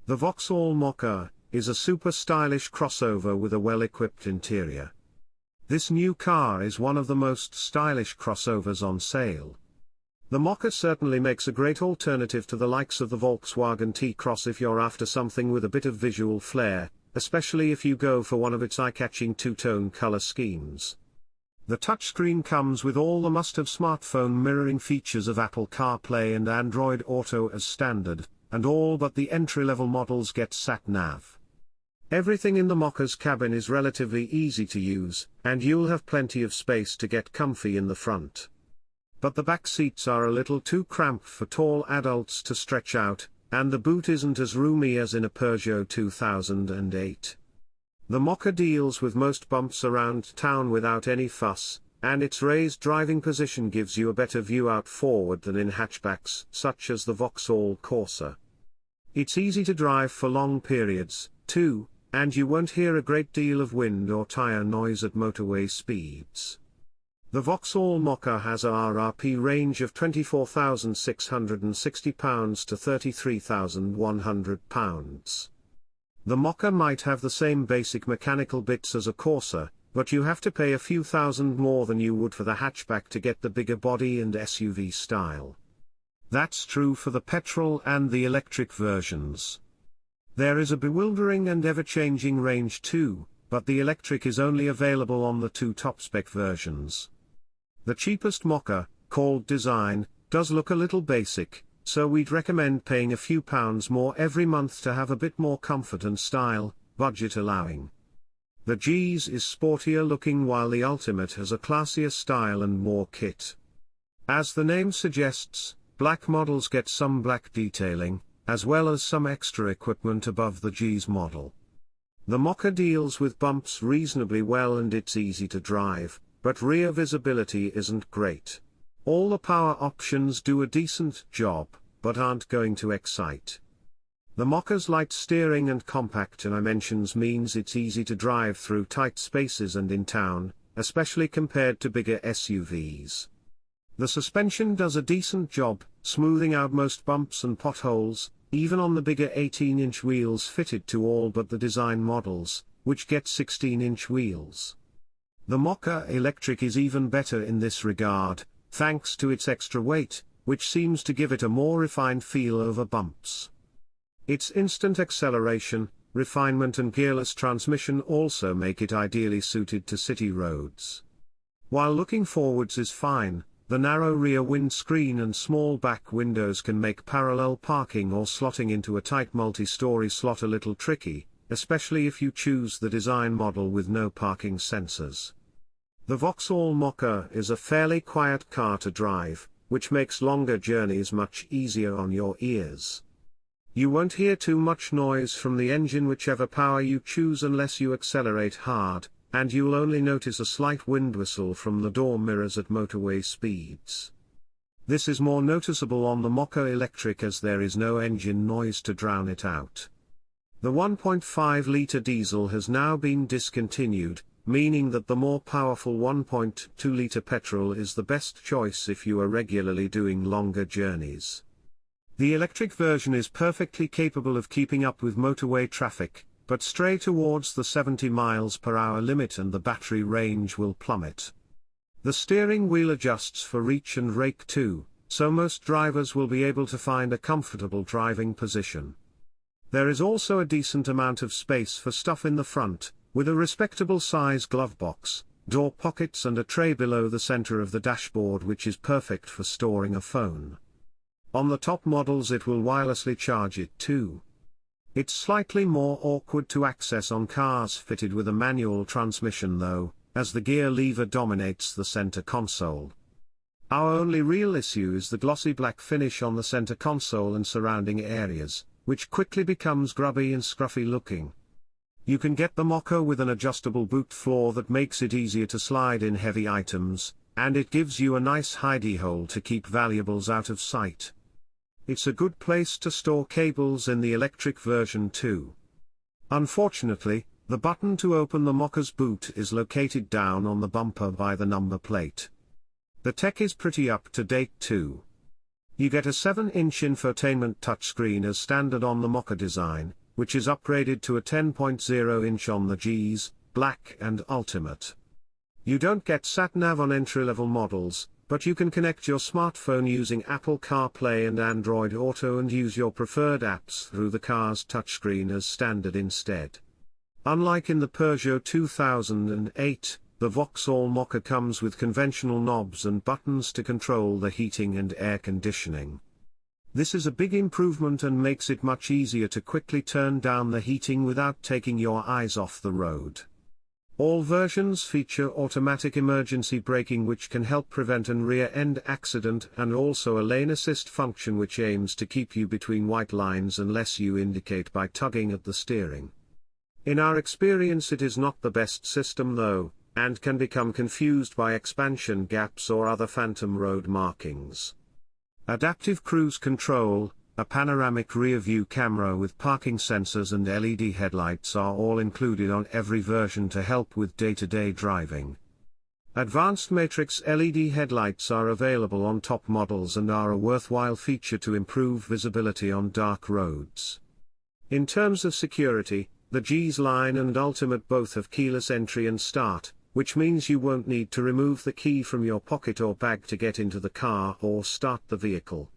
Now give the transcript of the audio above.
The Vauxhall Mokka is a super stylish crossover with a well-equipped interior. This new car is one of the most stylish crossovers on sale. The Mokka certainly makes a great alternative to the likes of the Volkswagen T-Cross if you're after something with a bit of visual flair, especially if you go for one of its eye-catching two-tone color schemes. The touchscreen comes with all the must-have smartphone mirroring features of Apple CarPlay and Android Auto as standard, and all but the entry-level models get sat-nav. Everything in the Mokka's cabin is relatively easy to use, and you'll have plenty of space to get comfy in the front. But the back seats are a little too cramped for tall adults to stretch out, and the boot isn't as roomy as in a Peugeot 2008. The Mokka deals with most bumps around town without any fuss, and its raised driving position gives you a better view out forward than in hatchbacks such as the Vauxhall Corsa. It's easy to drive for long periods, too, and you won't hear a great deal of wind or tire noise at motorway speeds. The Vauxhall Mokka has a RRP range of £24,660 to £33,100. The Mokka might have the same basic mechanical bits as a Corsa, but you have to pay a few thousand more than you would for the hatchback to get the bigger body and SUV style. That's true for the petrol and the electric versions. There is a bewildering and ever-changing range too, but the electric is only available on the two top-spec versions. The cheapest Mokka, called Design, does look a little basic, so we'd recommend paying a few pounds more every month to have a bit more comfort and style, budget allowing. The G's is sportier looking while the Ultimate has a classier style and more kit. As the name suggests, black models get some black detailing, as well as some extra equipment above the G's model. The Mokka deals with bumps reasonably well and it's easy to drive, but rear visibility isn't great. All the power options do a decent job, but aren't going to excite. The Mokka's light steering and compact dimensions means it's easy to drive through tight spaces and in town, especially compared to bigger SUVs. The suspension does a decent job, smoothing out most bumps and potholes, even on the bigger 18-inch wheels fitted to all but the Design models, which get 16-inch wheels. The Mokka Electric is even better in this regard, thanks to its extra weight, which seems to give it a more refined feel over bumps. Its instant acceleration, refinement and gearless transmission also make it ideally suited to city roads. While looking forwards is fine, the narrow rear windscreen and small back windows can make parallel parking or slotting into a tight multi-story slot a little tricky, especially if you choose the Design model with no parking sensors. The Vauxhall Mokka is a fairly quiet car to drive, which makes longer journeys much easier on your ears. You won't hear too much noise from the engine whichever power you choose unless you accelerate hard, and you'll only notice a slight wind whistle from the door mirrors at motorway speeds. This is more noticeable on the Mokka Electric as there is no engine noise to drown it out. The 1.5-litre diesel has now been discontinued, meaning that the more powerful 1.2-litre petrol is the best choice if you are regularly doing longer journeys. The electric version is perfectly capable of keeping up with motorway traffic, but stray towards the 70 miles per hour limit and the battery range will plummet. The steering wheel adjusts for reach and rake too, so most drivers will be able to find a comfortable driving position. There is also a decent amount of space for stuff in the front, with a respectable size glove box, door pockets and a tray below the center of the dashboard which is perfect for storing a phone. On the top models it will wirelessly charge it too. It's slightly more awkward to access on cars fitted with a manual transmission though, as the gear lever dominates the center console. Our only real issue is the glossy black finish on the center console and surrounding areas, which quickly becomes grubby and scruffy looking. You can get the Mokka with an adjustable boot floor that makes it easier to slide in heavy items, and it gives you a nice hidey hole to keep valuables out of sight. It's a good place to store cables in the electric version too. Unfortunately, the button to open the Mokka's boot is located down on the bumper by the number plate. The tech is pretty up to date too. You get a 7-inch infotainment touchscreen as standard on the Mokka design, which is upgraded to a 10.0-inch on the G's, Black and Ultimate. You don't get sat-nav on entry-level models, but you can connect your smartphone using Apple CarPlay and Android Auto and use your preferred apps through the car's touchscreen as standard instead. Unlike in the Peugeot 2008, the Vauxhall Mokka comes with conventional knobs and buttons to control the heating and air conditioning. This is a big improvement and makes it much easier to quickly turn down the heating without taking your eyes off the road. All versions feature automatic emergency braking, which can help prevent an rear-end accident, and also a lane assist function which aims to keep you between white lines unless you indicate by tugging at the steering. In our experience, it is not the best system though, and can become confused by expansion gaps or other phantom road markings. Adaptive cruise control, a panoramic rear-view camera with parking sensors and LED headlights are all included on every version to help with day-to-day driving. Advanced matrix LED headlights are available on top models and are a worthwhile feature to improve visibility on dark roads. In terms of security, the G's Line and Ultimate both have keyless entry and start, which means you won't need to remove the key from your pocket or bag to get into the car or start the vehicle.